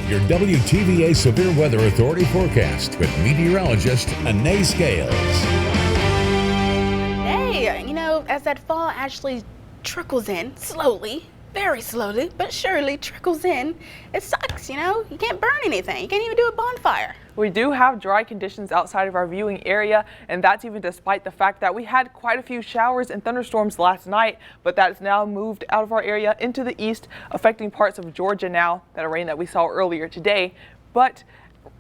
your WTVA Severe Weather Authority forecast with meteorologist Annea Scales. Hey, as that fall actually trickles in slowly, very slowly, but surely trickles in, it sucks, you can't burn anything. You can't even do a bonfire. We do have dry conditions outside of our viewing area, and that's even despite the fact that we had quite a few showers and thunderstorms last night, but that's now moved out of our area into the east, affecting parts of Georgia now, that rain that we saw earlier today. But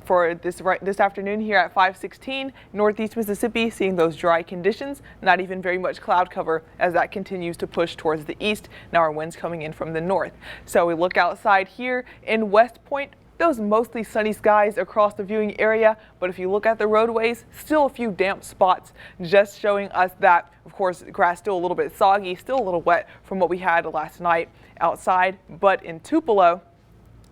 for this afternoon here at 5:16, northeast Mississippi seeing those dry conditions, not even very much cloud cover as that continues to push towards the east. Now our winds coming in from the north. So we look outside here in West Point. Those mostly sunny skies across the viewing area, but if you look at the roadways, still a few damp spots, just showing us that, of course, the grass still a little bit soggy, still a little wet from what we had last night outside. But in Tupelo,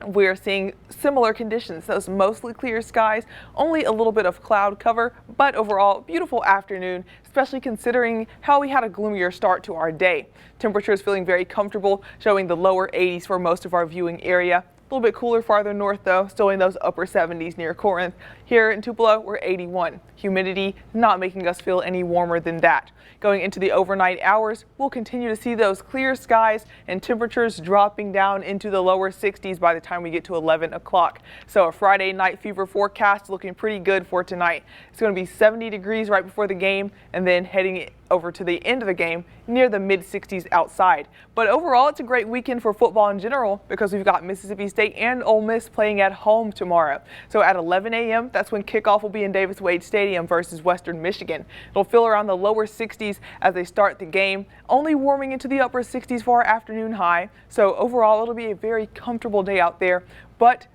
we're seeing similar conditions, those mostly clear skies, only a little bit of cloud cover, but overall beautiful afternoon, especially considering how we had a gloomier start to our day. Temperatures feeling very comfortable, showing the lower 80s for most of our viewing area. A little bit cooler farther north though, still in those upper 70s near Corinth. Here in Tupelo, we're 81. Humidity not making us feel any warmer than that. Going into the overnight hours, we'll continue to see those clear skies and temperatures dropping down into the lower 60s by the time we get to 11 o'clock. So a Friday night fever forecast looking pretty good for tonight. It's going to be 70 degrees right before the game, and then heading over to the end of the game near the mid 60s outside. But overall, it's a great weekend for football in general because we've got Mississippi State and Ole Miss playing at home tomorrow. So at 11 a.m., that's when kickoff will be in Davis-Wade Stadium versus Western Michigan. It'll feel around the lower 60s as they start the game, only warming into the upper 60s for our afternoon high. So overall, it'll be a very comfortable day out there, but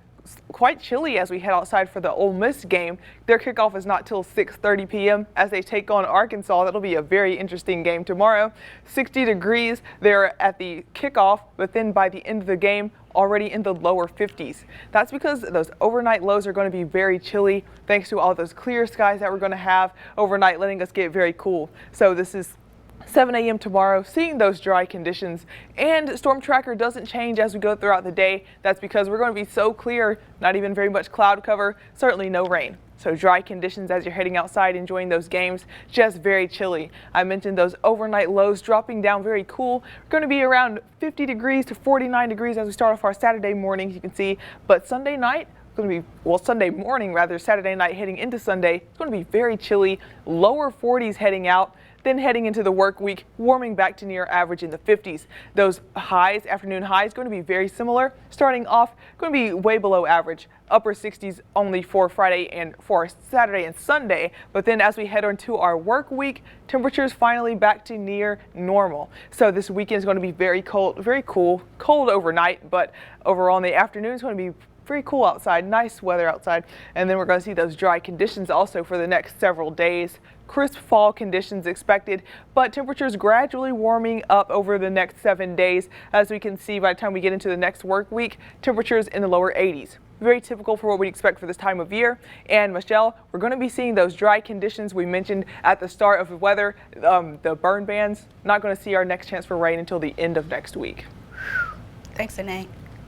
quite chilly as we head outside for the Ole Miss game. Their kickoff is not till 6:30 p.m. as they take on Arkansas. That'll be a very interesting game tomorrow. 60 degrees there at the kickoff, but then by the end of the game, already in the lower 50s. That's because those overnight lows are going to be very chilly thanks to all those clear skies that we're going to have overnight, letting us get very cool. So this is 7 a.m. tomorrow, seeing those dry conditions, and Storm Tracker doesn't change as we go throughout the day. That's because we're going to be so clear, not even very much cloud cover, certainly no rain. So dry conditions as you're heading outside enjoying those games, just very chilly. I mentioned those overnight lows dropping down very cool. We're going to be around 50 degrees to 49 degrees as we start off our Saturday morning, you can see, but Sunday night, going to be, well, Sunday morning rather, Saturday night heading into Sunday, it's going to be very chilly, lower 40s heading out. Then heading into the work week, warming back to near average in the 50s. Those highs, afternoon highs, going to be very similar. Starting off, going to be way below average. Upper 60s only for Friday and for Saturday and Sunday. But then as we head on to our work week, temperatures finally back to near normal. So this weekend is going to be very cold, very cool, cold overnight, but overall in the afternoon it's going to be very cool outside, nice weather outside, and then we're going to see those dry conditions also for the next several days. Crisp fall conditions expected, but temperatures gradually warming up over the next 7 days. As we can see, by the time we get into the next work week, temperatures in the lower 80s. Very typical for what we expect for this time of year. And Michelle, we're going to be seeing those dry conditions we mentioned at the start of the weather, the burn bans. Not going to see our next chance for rain until the end of next week. Thanks, Annea.